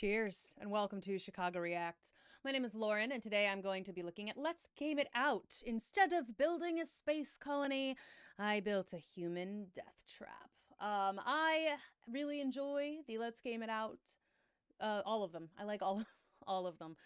Cheers, and welcome to Chicago Reacts. My name is Lauren, and today I'm going to be looking at Let's Game It Out. Instead of building a space colony, I built a human death trap. I really enjoy the Let's Game It Out, all of them. I like all of them.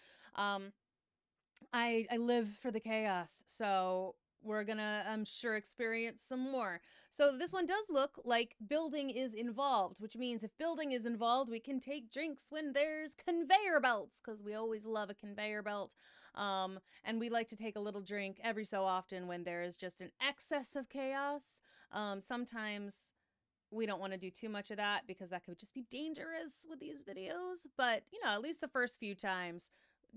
I live for the chaos, so we're gonna, I'm sure, experience some more. So this one does look like building is involved, which means if building is involved, we can take drinks when there's conveyor belts, because we always love a conveyor belt. And we like to take a little drink every so often when there is just an excess of chaos. Sometimes we don't want to do too much of that because that could just be dangerous with these videos. But, you know, at least the first few times,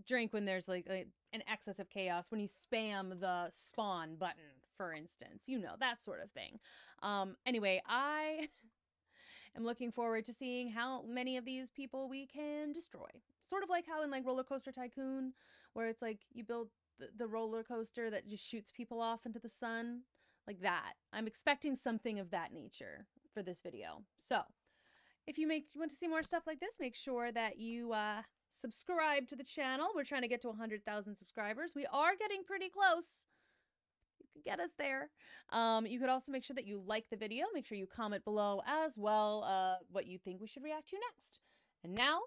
drink when there's like an excess of chaos, when you spam the spawn button, for instance, you know, that sort of thing. Anyway, I am looking forward to seeing how many of these people we can destroy. Sort of like how in like Roller Coaster Tycoon, where it's like you build the roller coaster that just shoots people off into the sun, like that. I'm expecting something of that nature for this video. So if you want to see more stuff like this, make sure that you subscribe to the channel. We're trying to get to 100,000 subscribers. We are getting pretty close. You could get us there. You could also make sure that you like the video. Make sure you comment below as well what you think we should react to next. And now,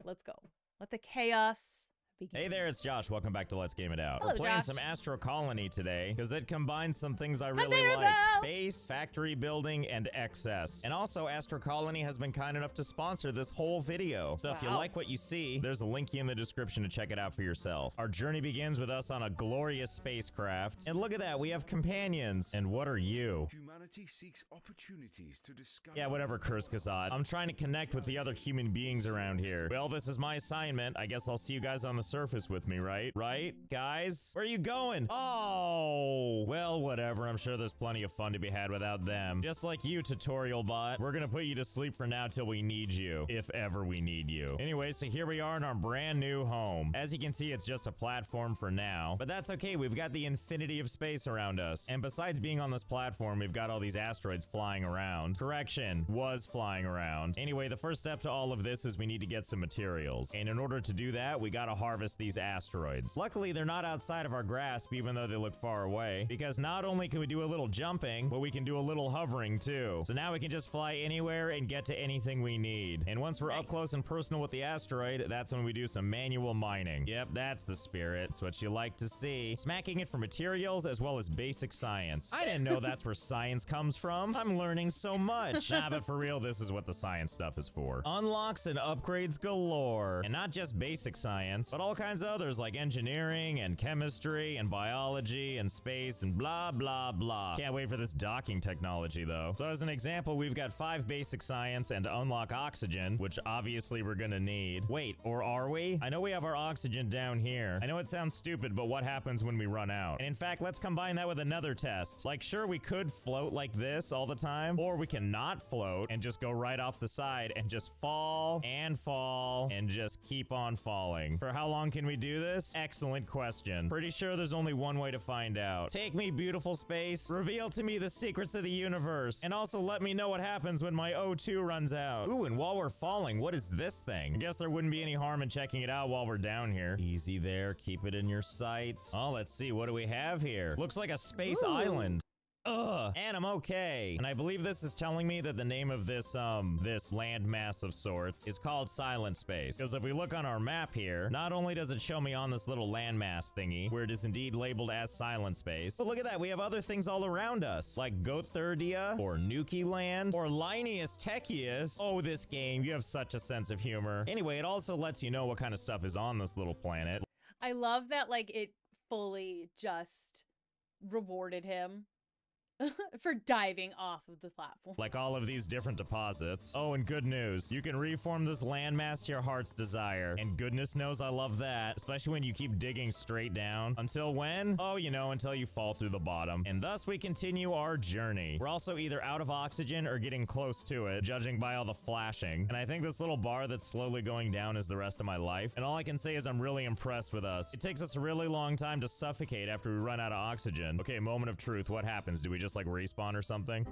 let's go. Let the chaos begin. Hey there, it's Josh. Welcome back to Let's Game It Out. Hello, We're playing Josh. some Astro Colony today because it combines some things I really Conveyor like. belts! Space, factory building, and excess. And also, Astro Colony has been kind enough to sponsor this whole video. So if you Wow. like what you see, there's a link in the description to check it out for yourself. Our journey begins with us on a glorious spacecraft. And look at that, we have companions. And what are you? Humanity seeks opportunities to discover. Yeah, whatever, Kurskazad. I'm trying to connect with the other human beings around here. Well, this is my assignment. I guess I'll see you guys on the surface with me, right? Right, guys? Where are you going? Oh, well, whatever. I'm sure there's plenty of fun to be had without them. Just like you, tutorial bot. We're gonna put you to sleep for now till we need you. If ever we need you. Anyway, so here we are in our brand new home. As you can see, it's just a platform for now. But that's okay. We've got the infinity of space around us. And besides being on this platform, we've got all these asteroids flying around. Correction, was flying around. Anyway, the first step to all of this is we need to get some materials. And in order to do that, we gotta harvest these asteroids. Luckily, they're not outside of our grasp, even though they look far away, because not only can we do a little jumping, but we can do a little hovering too. So now we can just fly anywhere and get to anything we need. And once we're up close and personal with the asteroid, that's when we do some manual mining. Yep, that's the spirit. It's what you like to see. Smacking it for materials as well as basic science. I didn't know that's where science comes from. I'm learning so much. Nah, but for real, this is what the science stuff is for. Unlocks and upgrades galore. And not just basic science, but all kinds of others like engineering and chemistry and biology and space and blah, blah, blah. Can't wait for this docking technology though. So as an example, we've got 5 basic science and to unlock oxygen, which obviously we're gonna need. Wait, or are we? I know we have our oxygen down here. I know it sounds stupid, but what happens when we run out? And in fact, let's combine that with another test. Like, sure, we could float like this all the time, or we can not float and just go right off the side and just fall and just keep on falling. For how long can we do this? Excellent question. Pretty sure there's only one way to find out. Take me, beautiful space. Reveal to me the secrets of the universe. And also let me know what happens when my O2 runs out. Ooh, and while we're falling, what is this thing? I guess there wouldn't be any harm in checking it out while we're down here. Easy there. Keep it in your sights. Oh, let's see. What do we have here? Looks like a space island. Ugh, and I'm okay. And I believe this is telling me that the name of this landmass of sorts is called Silent Space. Because if we look on our map here, not only does it show me on this little landmass thingy, where it is indeed labeled as Silent Space, but look at that, we have other things all around us, like Gothurdia, or Nuki Land, or Linnaeus Techius. Oh, this game, you have such a sense of humor. Anyway, it also lets you know what kind of stuff is on this little planet. I love that, like, it fully just rewarded him for diving off of the platform. Like all of these different deposits. Oh, and good news. You can reform this landmass to your heart's desire. And goodness knows I love that. Especially when you keep digging straight down. Until when? Oh, you know, until you fall through the bottom. And thus we continue our journey. We're also either out of oxygen or getting close to it, judging by all the flashing. And I think this little bar that's slowly going down is the rest of my life. And all I can say is I'm really impressed with us. It takes us a really long time to suffocate after we run out of oxygen. Okay, moment of truth. What happens? Do we just just like respawn or something?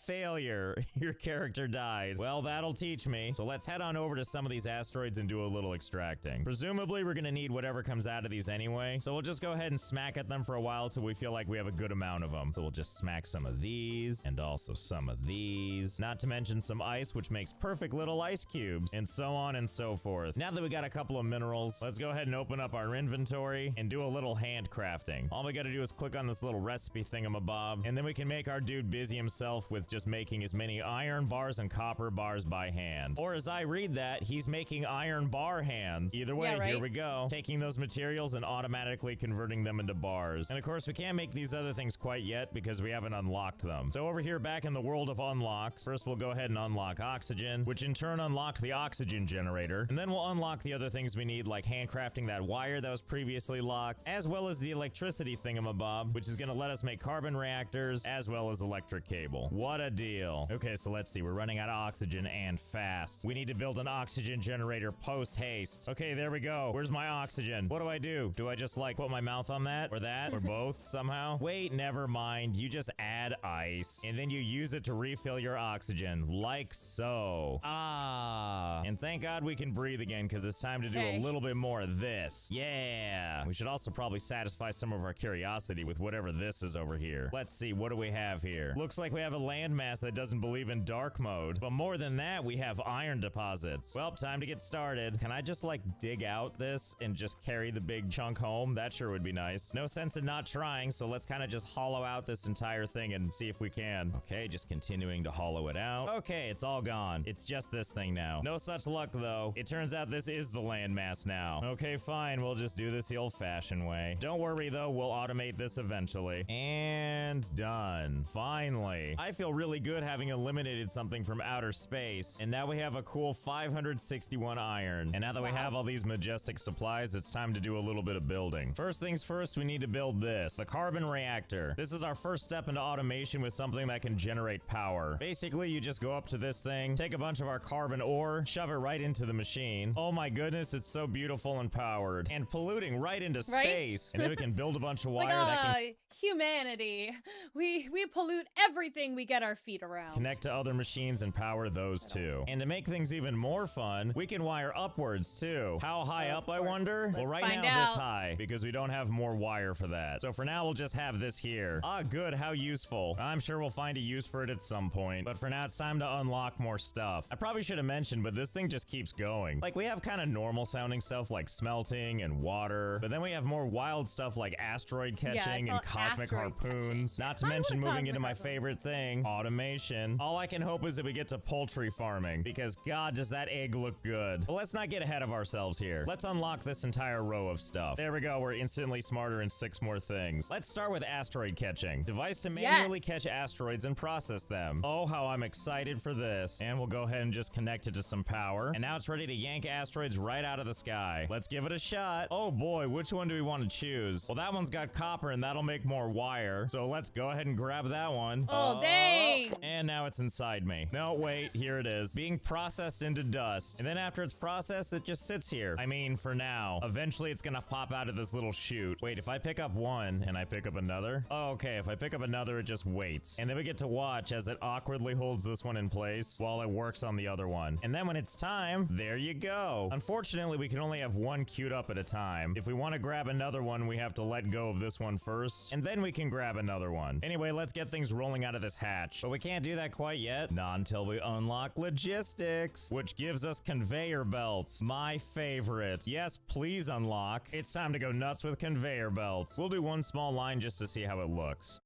Failure. Your character died. Well, that'll teach me. So let's head on over to some of these asteroids and do a little extracting. Presumably, we're gonna need whatever comes out of these anyway. So we'll just go ahead and smack at them for a while till we feel like we have a good amount of them. So we'll just smack some of these and also some of these. Not to mention some ice, which makes perfect little ice cubes, and so on and so forth. Now that we got a couple of minerals, let's go ahead and open up our inventory and do a little handcrafting. All we gotta do is click on this little recipe thingamabob, and then we can make our dude busy himself with just making as many iron bars and copper bars by hand. Or as I read that, he's making iron bar hands. Either way, Yeah, right? here we go. Taking those materials and automatically converting them into bars. And of course, we can't make these other things quite yet because we haven't unlocked them. So over here back in the world of unlocks, first we'll go ahead and unlock oxygen, which in turn unlock the oxygen generator. And then we'll unlock the other things we need, like handcrafting that wire that was previously locked, as well as the electricity thingamabob, which is going to let us make carbon reactors, as well as electric cable. What a deal. Okay, so let's see. We're running out of oxygen and fast. We need to build an oxygen generator post-haste. Okay, there we go. Where's my oxygen? What do I do? Do I just like put my mouth on that or both somehow? Wait, never mind. You just add ice and then you use it to refill your oxygen like so. Ah, and thank God we can breathe again because it's time to do a little bit more of this. Yeah. We should also probably satisfy some of our curiosity with whatever this is over here. Let's see. What do we have here? Looks like we have a landmass that doesn't believe in dark mode. But more than that, we have iron deposits. Well, time to get started. Can I just like dig out this and just carry the big chunk home? That sure would be nice. No sense in not trying, so let's kind of just hollow out this entire thing and see if we can. Okay, just continuing to hollow it out. Okay, it's all gone. It's just this thing now. No such luck though. It turns out this is the landmass now. Okay, fine. We'll just do this the old-fashioned way. Don't worry though, we'll automate this eventually. And done. Finally. I feel really good having eliminated something from outer space. And now we have a cool 561 iron. And now that we have all these majestic supplies, it's time to do a little bit of building. First things first, we need to build this, the carbon reactor. This is our first step into automation with something that can generate power. Basically, you just go up to this thing, take a bunch of our carbon ore, shove it right into the machine. Oh my goodness, it's so beautiful and powered. And polluting right into space. And then we can build a bunch of wire that can humanity. We pollute everything we get our feet around. connect to other machines and power those too. And to make things even more fun, we can wire upwards too. How high up, I wonder? Well, right now this high, because we don't have more wire for that. So for now, we'll just have this here. Ah, good, how useful. I'm sure we'll find a use for it at some point, but for now, it's time to unlock more stuff. I probably should have mentioned, but this thing just keeps going. Like, we have kind of normal sounding stuff like smelting and water, but then we have more wild stuff like asteroid catching and cosmic harpoons. Not to mention moving into my favorite thing, automation. All I can hope is that we get to poultry farming, because God, does that egg look good. But let's not get ahead of ourselves here. Let's unlock this entire row of stuff. There we go, we're instantly smarter in 6 more things. Let's start with asteroid catching. Device to manually catch asteroids and process them. Oh, how I'm excited for this. And we'll go ahead and just connect it to some power. And now it's ready to yank asteroids right out of the sky. Let's give it a shot. Oh boy, which one do we want to choose? Well, that one's got copper and that'll make more wire. So let's go ahead and grab that one. Oh, dang! And now it's inside me. No, wait, here it is. Being processed into dust. And then after it's processed, it just sits here. I mean, for now. Eventually, it's gonna pop out of this little chute. Wait, if I pick up one and I pick up another? Oh, okay, if I pick up another, it just waits. And then we get to watch as it awkwardly holds this one in place while it works on the other one. And then when it's time, there you go. Unfortunately, we can only have one queued up at a time. If we want to grab another one, we have to let go of this one first, and then we can grab another one. Anyway, let's get things rolling out of this hatch. But we can't do that quite yet. Not until we unlock logistics, which gives us conveyor belts. My favorite. Yes, please unlock. It's time to go nuts with conveyor belts. We'll do one small line just to see how it looks.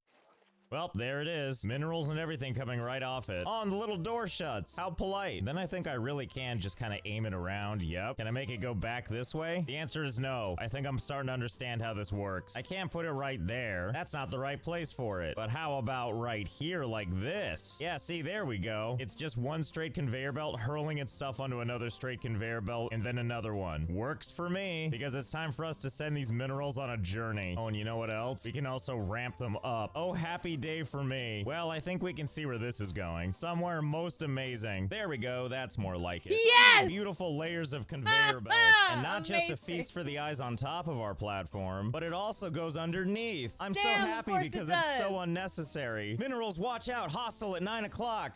Well, there it is. Minerals and everything coming right off it. Oh, and the little door shuts. How polite. Then I think I really can just kind of aim it around. Yep. Can I make it go back this way? The answer is no. I think I'm starting to understand how this works. I can't put it right there. That's not the right place for it. But how about right here like this? Yeah, see, there we go. It's just one straight conveyor belt hurling its stuff onto another straight conveyor belt and then another one. Works for me, because it's time for us to send these minerals on a journey. Oh, and you know what else? We can also ramp them up. Oh, happy day for me. Well, I think we can see where this is going. Somewhere most amazing. There we go. That's more like it. Yes! Beautiful layers of conveyor belts. And not just a feast for the eyes on top of our platform, but it also goes underneath. I'm so Damn, of happy course because it it's so does. unnecessary. Minerals, watch out. Hostile at 9 o'clock.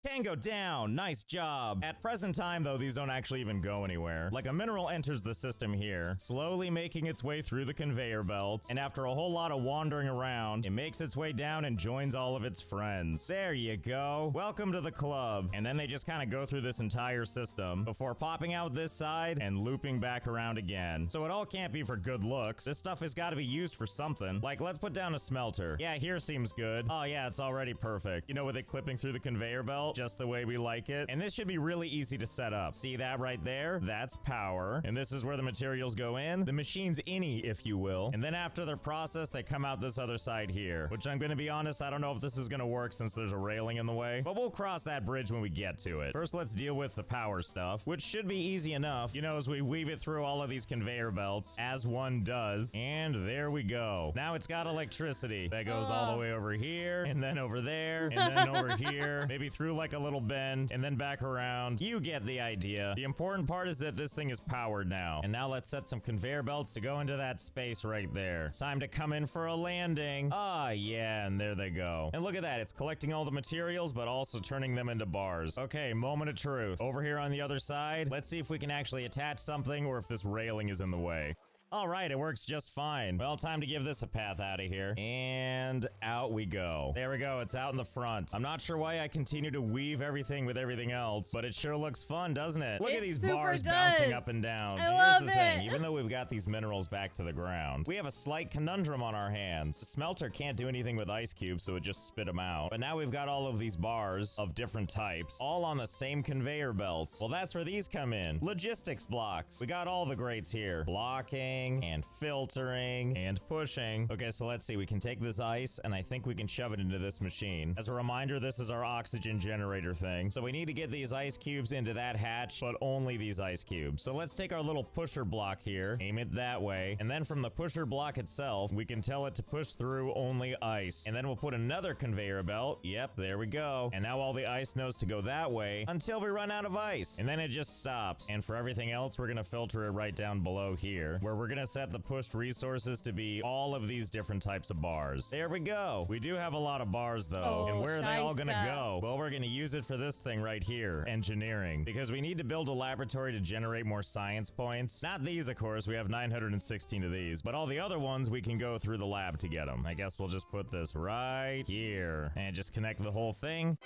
Tango down. Nice job. At present time, though, these don't actually even go anywhere. Like, a mineral enters the system here, slowly making its way through the conveyor belts, and after a whole lot of wandering around, it makes its way down and joins all of its friends. There you go. Welcome to the club. And then they just kind of go through this entire system before popping out this side and looping back around again. So it all can't be for good looks. This stuff has got to be used for something. Like, let's put down a smelter. Yeah, here seems good. Oh, yeah, it's already perfect. You know, with it clipping through the conveyor belt, just the way we like it. And this should be really easy to set up. See that right there? That's power. And this is where the materials go in. The machine's innie, if you will. And then after they're processed, they come out this other side here, which I'm going to be honest, I don't know if this is going to work since there's a railing in the way, but we'll cross that bridge when we get to it. First, let's deal with the power stuff, which should be easy enough, you know, as we weave it through all of these conveyor belts, as one does. And there we go. Now it's got electricity that goes all the way over here, and then over there, and then over here, maybe through like a little bend, and then back around. You get the idea. The important part is that this thing is powered now. And now let's set some conveyor belts to go into that space right there. It's time to come in for a landing. Ah, yeah, and there they go. And look at that. It's collecting all the materials, but also turning them into bars. Okay, moment of truth. Over here on the other side, let's see if we can actually attach something or if this railing is in the way. All right, it works just fine. Well, time to give this a path out of here. And out we go. There we go. It's out in the front. I'm not sure why I continue to weave everything with everything else, but it sure looks fun, doesn't it? Look at these bars bouncing up and down. And here's the thing. Even though we've got these minerals back to the ground, we have a slight conundrum on our hands. The smelter can't do anything with ice cubes, so it just spit them out. But now we've got all of these bars of different types, all on the same conveyor belts. Well, that's where these come in. Logistics blocks. We got all the greats here. Blocking and filtering and pushing. Okay, so let's see. We can take this ice and I think we can shove it into this machine. As a reminder, this is our oxygen generator thing. So we need to get these ice cubes into that hatch, but only these ice cubes. So let's take our little pusher block here, aim it that way, and then from the pusher block itself, we can tell it to push through only ice. And then we'll put another conveyor belt. Yep, there we go. And now all the ice knows to go that way until we run out of ice. And then it just stops. And for everything else, we're gonna filter it right down below here, where we're gonna set the pushed resources to be all of these different types of bars. There we go. We do have a lot of bars though. And where are they all gonna go? Well, we're gonna use it for this thing right here, engineering, because we need to build a laboratory to generate more science points. Not these, of course. We have 916 of these, but all the other ones we can go through the lab to get them. I guess we'll just put this right here and just connect the whole thing.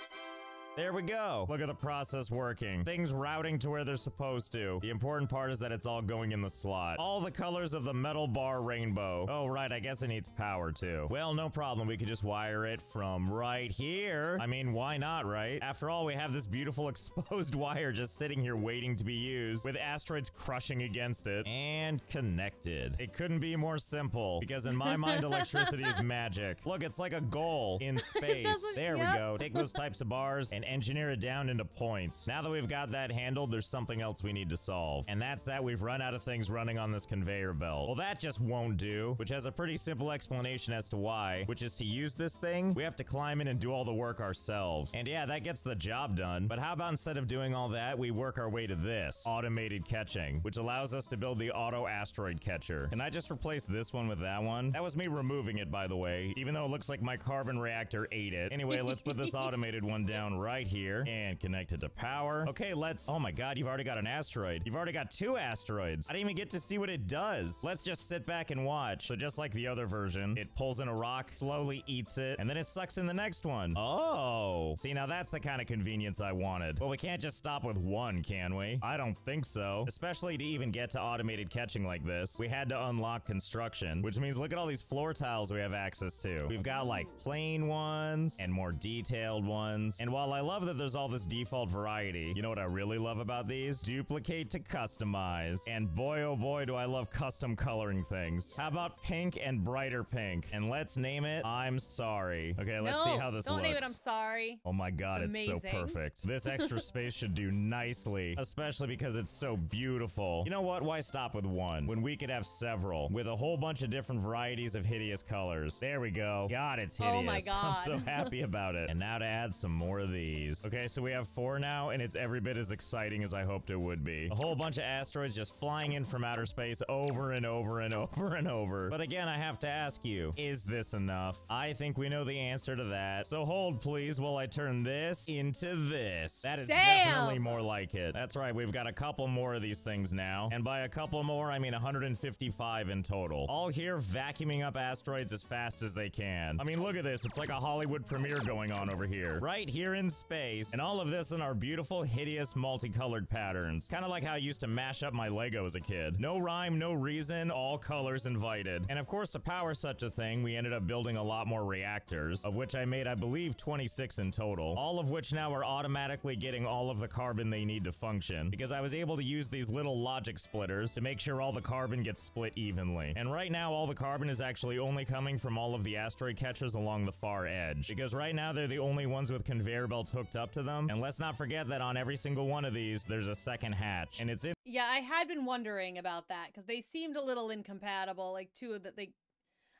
There we go. Look at the process working. Things routing to where they're supposed to. The important part is that it's all going in the slot. All the colors of the metal bar rainbow. Oh, right. I guess it needs power too. Well, no problem. We could just wire it from right here. I mean, why not, right? After all, we have this beautiful exposed wire just sitting here waiting to be used with asteroids crushing against it and connected. It couldn't be more simple because in my mind, electricity is magic. Look, it's like a goal in space. There we go. Take those types of bars and engineer it down into points. Now that we've got that handled, there's something else we need to solve. And that's that we've run out of things running on this conveyor belt. Well, that just won't do, which has a pretty simple explanation as to why, which is to use this thing, we have to climb in and do all the work ourselves. And yeah, that gets the job done. But how about instead of doing all that, we work our way to this automated catching, which allows us to build the auto asteroid catcher. Can I just replace this one with that one? That was me removing it, by the way, even though it looks like my carbon reactor ate it. Anyway, let's put this automated one down right here and connect it to power. Okay, let's... Oh my god, you've already got an asteroid. You've already got 2 asteroids. I didn't even get to see what it does. Let's just sit back and watch. So just like the other version, it pulls in a rock, slowly eats it, and then it sucks in the next one. Oh. See, now that's the kind of convenience I wanted. Well, we can't just stop with one, can we? I don't think so. Especially to even get to automated catching like this, we had to unlock construction, which means look at all these floor tiles we have access to. We've got like plain ones and more detailed ones. And while I love that there's all this default variety. You know what I really love about these? Duplicate to customize. And boy, oh boy, do I love custom coloring things. How about pink and brighter pink? And let's name it I'm Sorry. Okay, let's see how this looks. Don't name it I'm Sorry. Oh my god, it's so perfect. This extra space should do nicely, especially because it's so beautiful. You know what? Why stop with one when we could have several with a whole bunch of different varieties of hideous colors? There we go. God, it's hideous. Oh my god. I'm so happy about it. And now to add some more of these. Okay, so we have 4 now, and it's every bit as exciting as I hoped it would be. A whole bunch of asteroids just flying in from outer space over and over and over and over. But again, I have to ask you, is this enough? I think we know the answer to that. So hold, please, while I turn this into this. That is definitely more like it. That's right, we've got a couple more of these things now. And by a couple more, I mean 155 in total. All here vacuuming up asteroids as fast as they can. I mean, look at this. It's like a Hollywood premiere going on over here. Right here in space. And all of this in our beautiful, hideous, multicolored patterns. Kind of like how I used to mash up my Lego as a kid. No rhyme, no reason, all colors invited. And of course, to power such a thing, we ended up building a lot more reactors, of which I made, I believe, 26 in total. All of which now are automatically getting all of the carbon they need to function, because I was able to use these little logic splitters to make sure all the carbon gets split evenly. And right now, all the carbon is actually only coming from all of the asteroid catchers along the far edge, because right now they're the only ones with conveyor belts hooked up to them. And let's not forget that on every single one of these, there's a second hatch, and it's in. Yeah, I had been wondering about that because they seemed a little incompatible. Like two of the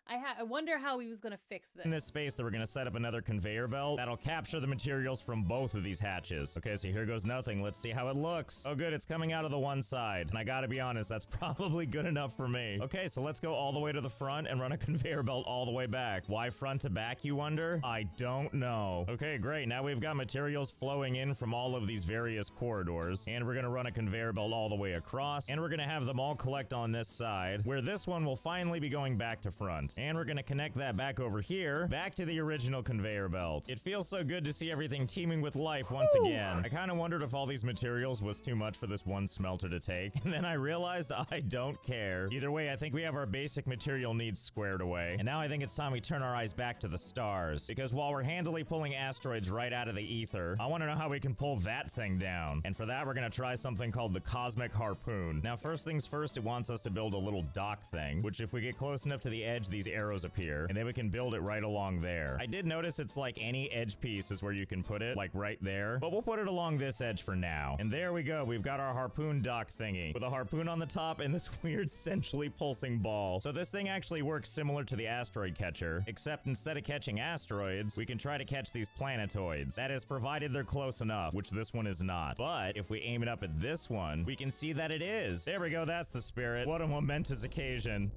I wonder how he was going to fix this. In this space that we're going to set up another conveyor belt that'll capture the materials from both of these hatches. Okay, so here goes nothing. Let's see how it looks. Oh good, it's coming out of the one side. And I gotta be honest, that's probably good enough for me. Okay, so let's go all the way to the front and run a conveyor belt all the way back. Why front to back, you wonder? I don't know. Okay, great. Now we've got materials flowing in from all of these various corridors. And we're going to run a conveyor belt all the way across. And we're going to have them all collect on this side, where this one will finally be going back to front. And we're going to connect that back over here, back to the original conveyor belt. It feels so good to see everything teeming with life once again. I kind of wondered if all these materials was too much for this one smelter to take, and then I realized I don't care. Either way, I think we have our basic material needs squared away, and now I think it's time we turn our eyes back to the stars, because while we're handily pulling asteroids right out of the ether, I want to know how we can pull that thing down, and for that we're going to try something called the Cosmic Harpoon. Now first things first, it wants us to build a little dock thing, which if we get close enough to the edge, these arrows appear, and then we can build it right along there. I did notice it's like any edge piece is where you can put it, like right there, but we'll put it along this edge for now. And there we go, we've got our harpoon dock thingy, with a harpoon on the top and this weird centrally pulsing ball. So this thing actually works similar to the asteroid catcher, except instead of catching asteroids, we can try to catch these planetoids. That is, provided they're close enough, which this one is not. But if we aim it up at this one, we can see that it is. There we go, that's the spirit. What a momentous occasion.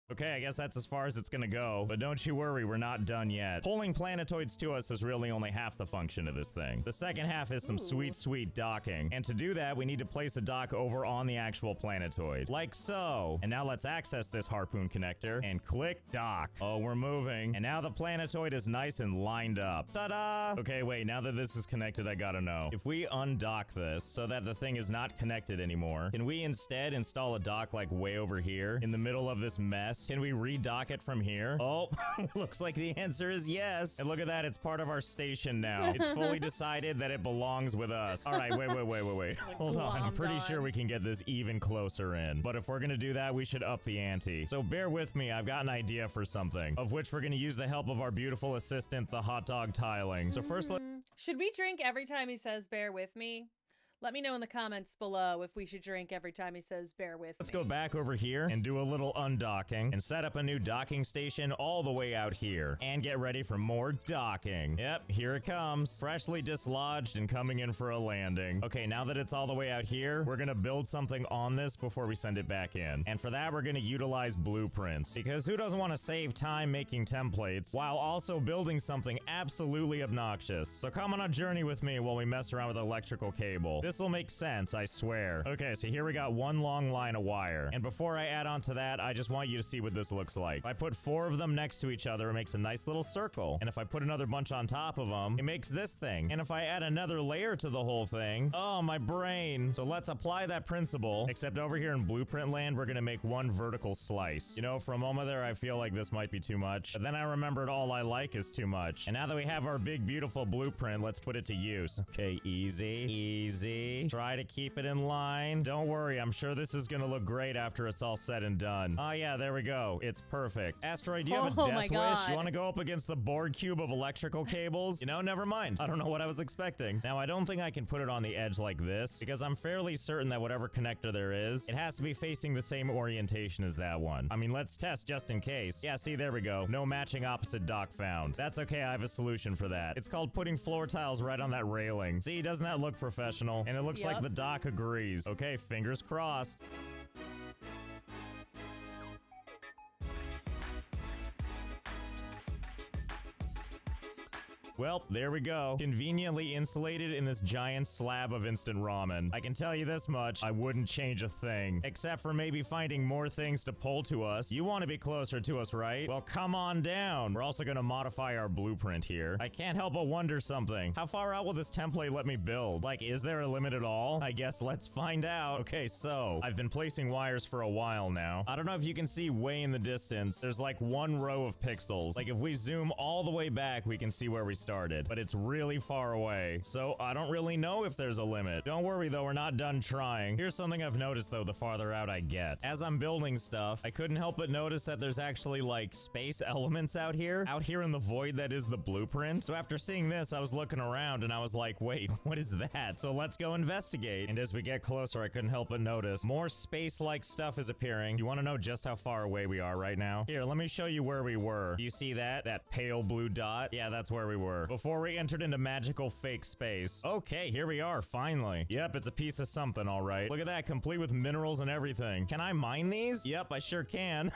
Okay, I guess that's as far as it's gonna go, but don't you worry, we're not done yet. Pulling planetoids to us is really only half the function of this thing. The second half is some sweet, sweet docking. And to do that, we need to place a dock over on the actual planetoid, like so. And now let's access this harpoon connector and click dock. Oh, we're moving. And now the planetoid is nice and lined up. Ta-da! Okay, wait, now that this is connected, I gotta know. If we undock this so that the thing is not connected anymore, can we instead install a dock like way over here in the middle of this mess? Can we redock it from here? Oh, looks like the answer is yes. And look at that, it's part of our station now. It's fully decided that it belongs with us. All right, wait. Hold on, I'm pretty sure we can get this even closer in. But if we're gonna do that, we should up the ante. So bear with me, I've got an idea for something, of which we're gonna use the help of our beautiful assistant, the hot dog tiling. So first, should we drink every time he says bear with me? Let me know in the comments below if we should drink every time he says bear with me. Let's go back over here and do a little undocking and set up a new docking station all the way out here. And get ready for more docking. Yep, here it comes. Freshly dislodged and coming in for a landing. Okay, now that it's all the way out here, we're gonna build something on this before we send it back in. And for that, we're gonna utilize blueprints. Because who doesn't want to save time making templates while also building something absolutely obnoxious? So come on a journey with me while we mess around with electrical cable. This'll make sense, I swear. Okay, so here we got one long line of wire. And before I add on to that, I just want you to see what this looks like. If I put 4 of them next to each other, it makes a nice little circle. And if I put another bunch on top of them, it makes this thing. And if I add another layer to the whole thing, oh, my brain. So let's apply that principle, except over here in blueprint land, we're gonna make one vertical slice. You know, for a moment there, I feel like this might be too much. But then I remembered all I like is too much. And now that we have our big, beautiful blueprint, let's put it to use. Okay, easy, easy. Try to keep it in line. Don't worry, I'm sure this is gonna look great after it's all said and done. Oh yeah, there we go. It's perfect. Asteroid, do you have a death wish? You want to go up against the Borg cube of electrical cables? You know, never mind. I don't know what I was expecting. Now, I don't think I can put it on the edge like this, because I'm fairly certain that whatever connector there is, it has to be facing the same orientation as that one. I mean, let's test just in case. Yeah, see, there we go. No matching opposite dock found. That's okay, I have a solution for that. It's called putting floor tiles right on that railing. See, doesn't that look professional? And it looks like the dock agrees. Okay, fingers crossed. Well, there we go. Conveniently insulated in this giant slab of instant ramen. I can tell you this much, I wouldn't change a thing. Except for maybe finding more things to pull to us. You want to be closer to us, right? Well, come on down. We're also going to modify our blueprint here. I can't help but wonder something. How far out will this template let me build? Like, is there a limit at all? I guess let's find out. Okay, so I've been placing wires for a while now. I don't know if you can see way in the distance. There's like one row of pixels. Like if we zoom all the way back, we can see where we started, but it's really far away. So I don't really know if there's a limit. Don't worry though, we're not done trying. Here's something I've noticed though, the farther out I get. As I'm building stuff, I couldn't help but notice that there's actually like space elements out here in the void that is the blueprint. So after seeing this, I was looking around and I was like, wait, what is that? So let's go investigate. And as we get closer, I couldn't help but notice more space-like stuff is appearing. You want to know just how far away we are right now? Here, let me show you where we were. Do you see that? That pale blue dot? Yeah, that's where we were before we entered into magical fake space. Okay, here we are, finally. Yep, it's a piece of something, all right. Look at that, complete with minerals and everything. Can I mine these? Yep, I sure can.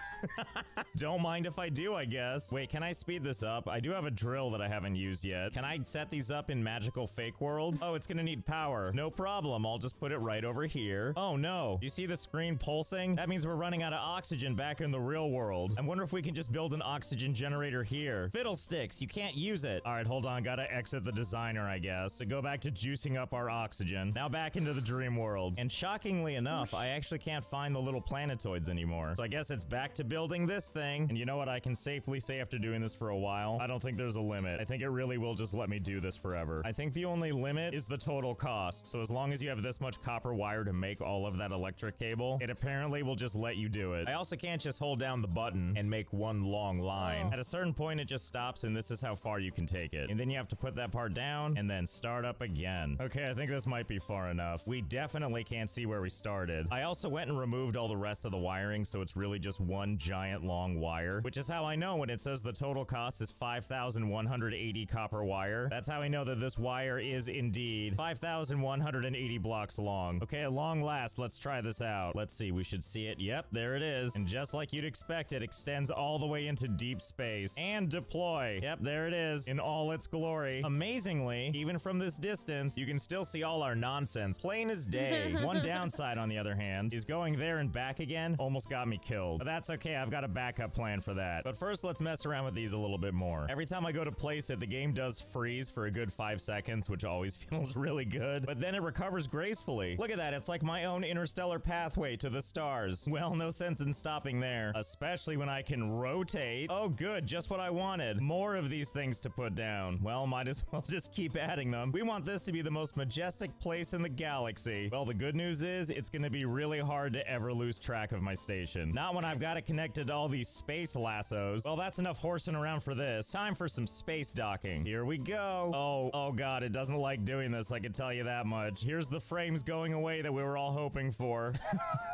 Don't mind if I do, I guess. Wait, can I speed this up? I do have a drill that I haven't used yet. Can I set these up in magical fake world? Oh, it's gonna need power. No problem, I'll just put it right over here. Oh no, you see the screen pulsing? That means we're running out of oxygen back in the real world. I wonder if we can just build an oxygen generator here. Fiddlesticks, you can't use it. All right, hold on, gotta exit the designer, I guess, to go back to juicing up our oxygen. Now back into the dream world. And shockingly enough, I actually can't find the little planetoids anymore. So I guess it's back to building this thing. And you know what I can safely say after doing this for a while? I don't think there's a limit. I think it really will just let me do this forever. I think the only limit is the total cost. So as long as you have this much copper wire to make all of that electric cable, it apparently will just let you do it. I also can't just hold down the button and make one long line. At a certain point, it just stops, and this is how far you can take it. And then you have to put that part down and then start up again. Okay, I think this might be far enough. We definitely can't see where we started. I also went and removed all the rest of the wiring, so it's really just one giant long wire, which is how I know when it says the total cost is 5,180 copper wire. That's how I know that this wire is indeed 5,180 blocks long. Okay, at long last, let's try this out. Let's see, we should see it. Yep, there it is. And just like you'd expect, it extends all the way into deep space. And deploy. Yep, there it is in all its glory. Amazingly, even from this distance, you can still see all our nonsense. Plain as day. One downside, on the other hand, is going there and back again almost got me killed. But that's okay, I've got a backup plan for that. But first, let's mess around with these a little bit more. Every time I go to place it, the game does freeze for a good 5 seconds, which always feels really good. But then it recovers gracefully. Look at that, it's like my own interstellar pathway to the stars. Well, no sense in stopping there. Especially when I can rotate. Oh good, just what I wanted. More of these things to put down. Well, might as well just keep adding them. We want this to be the most majestic place in the galaxy. Well, the good news is, it's gonna be really hard to ever lose track of my station. Not when I've got it connected to all these space lassos. Well, that's enough horsing around for this. Time for some space docking. Here we go. Oh god, it doesn't like doing this, I can tell you that much. Here's the frames going away that we were all hoping for.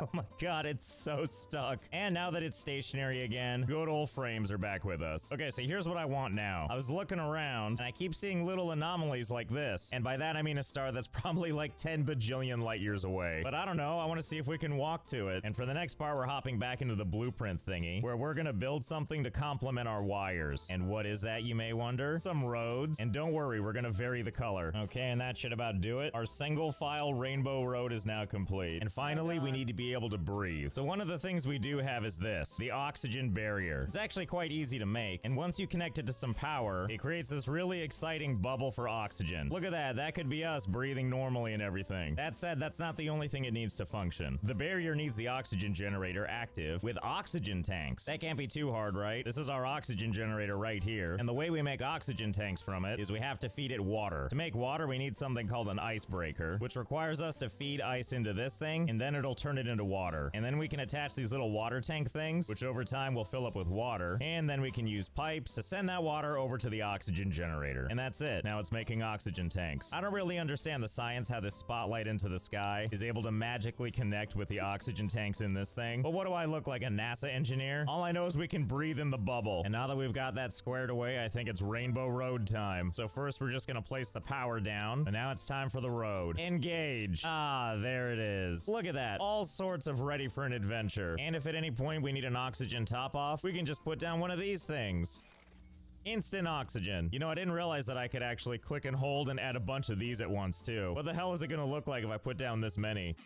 Oh my god, it's so stuck. And now that it's stationary again, good old frames are back with us. Okay, so here's what I want now. I was looking around around, and I keep seeing little anomalies like this. And by that, I mean a star that's probably like 10 bajillion light years away. But I don't know, I want to see if we can walk to it. And for the next part, we're hopping back into the blueprint thingy, where we're gonna build something to complement our wires. And what is that, you may wonder? Some roads. And don't worry, we're gonna vary the color. Okay, and that should about do it. Our single file rainbow road is now complete. And finally, we need to be able to breathe. So one of the things we do have is this, the oxygen barrier. It's actually quite easy to make, and once you connect it to some power, it creates this really exciting bubble for oxygen. Look at that, that could be us breathing normally and everything. That said, that's not the only thing it needs to function. The barrier needs the oxygen generator active with oxygen tanks. That can't be too hard, right? This is our oxygen generator right here, and the way we make oxygen tanks from it is we have to feed it water. To make water, we need something called an icebreaker, which requires us to feed ice into this thing, and then it'll turn it into water. And then we can attach these little water tank things, which over time will fill up with water, and then we can use pipes to send that water over to the oxygen generator. And that's it. Now it's making oxygen tanks. I don't really understand the science how this spotlight into the sky is able to magically connect with the oxygen tanks in this thing. But what do I look like, a NASA engineer? All I know is we can breathe in the bubble. And now that we've got that squared away, I think it's Rainbow Road time. So first we're just gonna place the power down, and now it's time for the road. Engage. Ah, there it is. Look at that. All sorts of ready for an adventure. And if at any point we need an oxygen top off, we can just put down one of these things. Instant oxygen. You know, I didn't realize that I could actually click and hold and add a bunch of these at once too. What the hell is it gonna look like if I put down this many?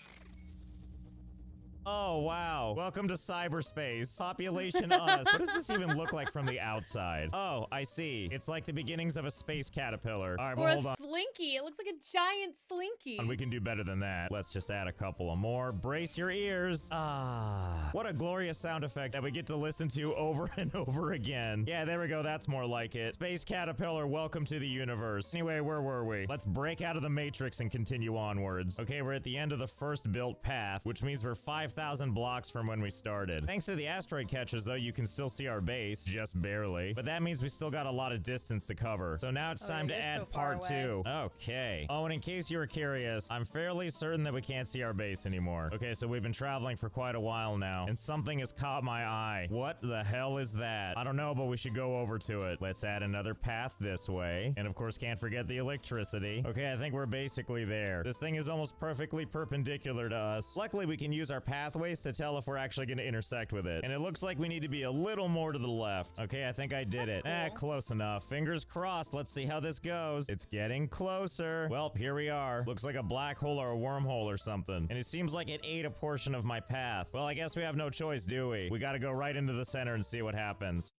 Oh, wow. Welcome to cyberspace. Population us. What does this even look like from the outside? Oh, I see. It's like the beginnings of a space caterpillar. All right, Or but a hold on. slinky. It looks like a giant slinky. We can do better than that. Let's just add a couple of more. Brace your ears. Ah. What a glorious sound effect that we get to listen to over and over again. Yeah, there we go. That's more like it. Space caterpillar, welcome to the universe. Anyway, where were we? Let's break out of the matrix and continue onwards. Okay, we're at the end of the first built path, which means we're 5,000 blocks from when we started. Thanks to the asteroid catchers, though, you can still see our base, just barely. But that means we still got a lot of distance to cover. So now it's time to add part 2. Okay. Oh, and in case you were curious, I'm fairly certain that we can't see our base anymore. Okay, so we've been traveling for quite a while now, and something has caught my eye. What the hell is that? I don't know, but we should go over to it. Let's add another path this way. And of course, can't forget the electricity. Okay, I think we're basically there. This thing is almost perfectly perpendicular to us. Luckily, we can use our pathways to tell if we're actually going to intersect with it. And it looks like we need to be a little more to the left. Okay, I think I did it. Close enough. Fingers crossed. Let's see how this goes. It's getting closer. Well, here we are. Looks like a black hole or a wormhole or something. And it seems like it ate a portion of my path. Well, I guess we have no choice, do we? We got to go right into the center and see what happens.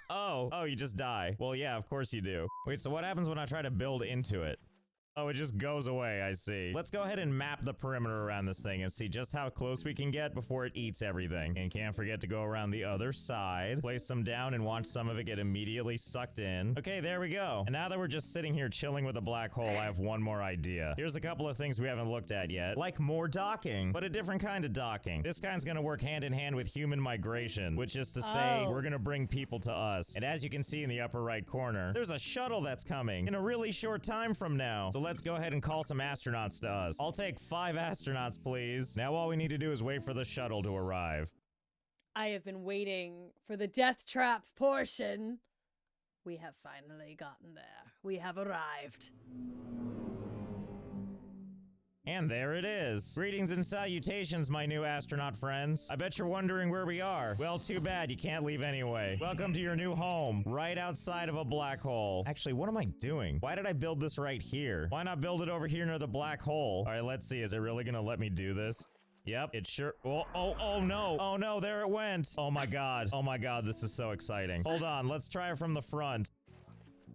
Oh, you just die. Well, yeah, of course you do. Wait, so what happens when I try to build into it? Oh, it just goes away, I see. Let's go ahead and map the perimeter around this thing and see just how close we can get before it eats everything. And can't forget to go around the other side, place some down, and watch some of it get immediately sucked in. Okay, there we go. And now that we're just sitting here chilling with a black hole, I have one more idea. Here's a couple of things we haven't looked at yet. Like more docking, but a different kind of docking. This kind's gonna work hand in hand with human migration, which is to say, we're gonna bring people to us. And as you can see in the upper right corner, there's a shuttle that's coming in a really short time from now. So let's go ahead and call some astronauts to us. I'll take 5 astronauts, please. Now all we need to do is wait for the shuttle to arrive. I have been waiting for the death trap portion. We have finally gotten there. We have arrived. And there it is. Greetings and salutations, my new astronaut friends. I bet you're wondering where we are. Well, too bad. You can't leave anyway. Welcome to your new home, right outside of a black hole. Actually, what am I doing? Why did I build this right here? Why not build it over here near the black hole? All right, let's see. Is it really gonna let me do this? Yep, it sure. Oh no. Oh no, there it went. Oh my god. Oh my god, this is so exciting. Hold on, let's try it from the front.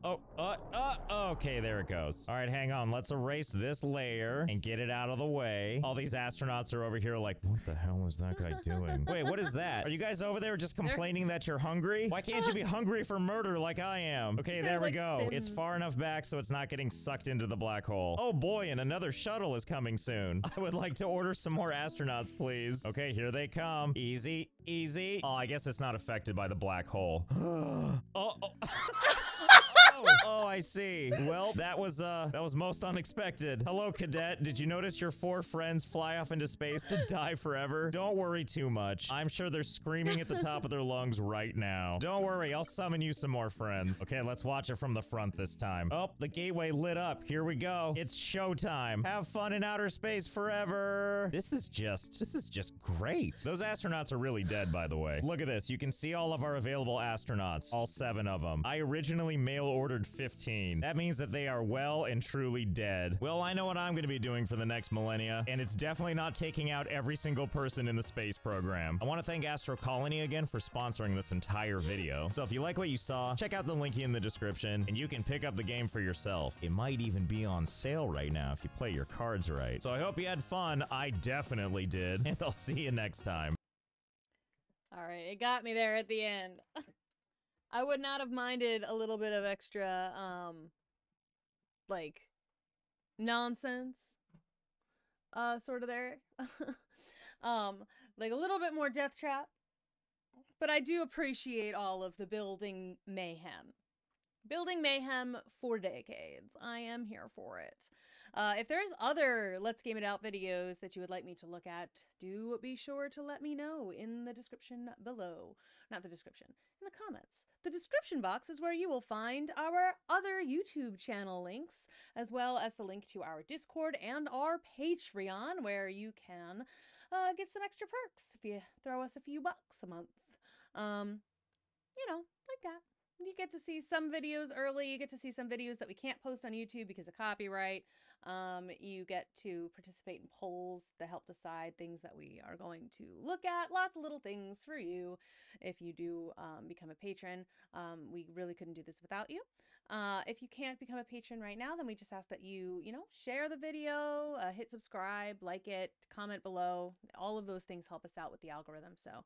Okay, there it goes. All right, hang on. Let's erase this layer and get it out of the way. All these astronauts are over here like, what the hell is that guy doing? Wait, what is that? Are you guys over there just complaining that you're hungry? Why can't you be hungry for murder like I am? Okay, there we go. Sims. It's far enough back so it's not getting sucked into the black hole. Oh boy, and another shuttle is coming soon. I would like to order some more astronauts, please. Okay, here they come. Easy, easy. Oh, I guess it's not affected by the black hole. Oh, I see. Well, that was most unexpected. Hello, cadet. Did you notice your 4 friends fly off into space to die forever? Don't worry too much. I'm sure they're screaming at the top of their lungs right now. Don't worry, I'll summon you some more friends. Okay, let's watch it from the front this time. Oh, the gateway lit up. Here we go. It's showtime. Have fun in outer space forever. This is just great. Those astronauts are really dead, by the way. Look at this. You can see all of our available astronauts. All 7 of them. I originally mail ordered 15. That means that they are well and truly dead. Well, I know what I'm going to be doing for the next millennia, and it's definitely not taking out every single person in the space program. I want to thank Astro Colony again for sponsoring this entire video. So if you like what you saw, check out the link in the description, and you can pick up the game for yourself. It might even be on sale right now if you play your cards right. So I hope you had fun. I definitely did, and I'll see you next time. All right, it got me there at the end. I would not have minded a little bit of extra, like, nonsense, sort of there. Like a little bit more death trap. But I do appreciate all of the building mayhem. Building mayhem for decades. I am here for it. If there's other Let's Game It Out videos that you would like me to look at, do be sure to let me know in the description below. Not the description, in the comments. The description box is where you will find our other YouTube channel links, as well as the link to our Discord and our Patreon, where you can get some extra perks if you throw us a few bucks a month. You know, like that. You get to see some videos early. You get to see some videos that we can't post on YouTube because of copyright. You get to participate in polls that help decide things that we are going to look at. Lots of little things for you if you do become a patron. We really couldn't do this without you. If you can't become a patron right now, then we just ask that you share the video, hit subscribe, like it, comment below. All of those things help us out with the algorithm. So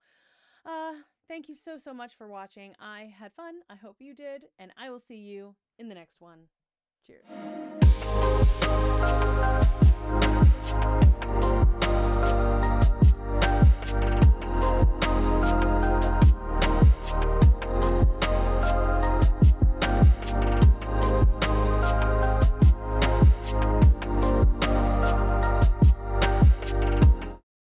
thank you so much for watching. I had fun. I hope you did. And I will see you in the next one. Cheers.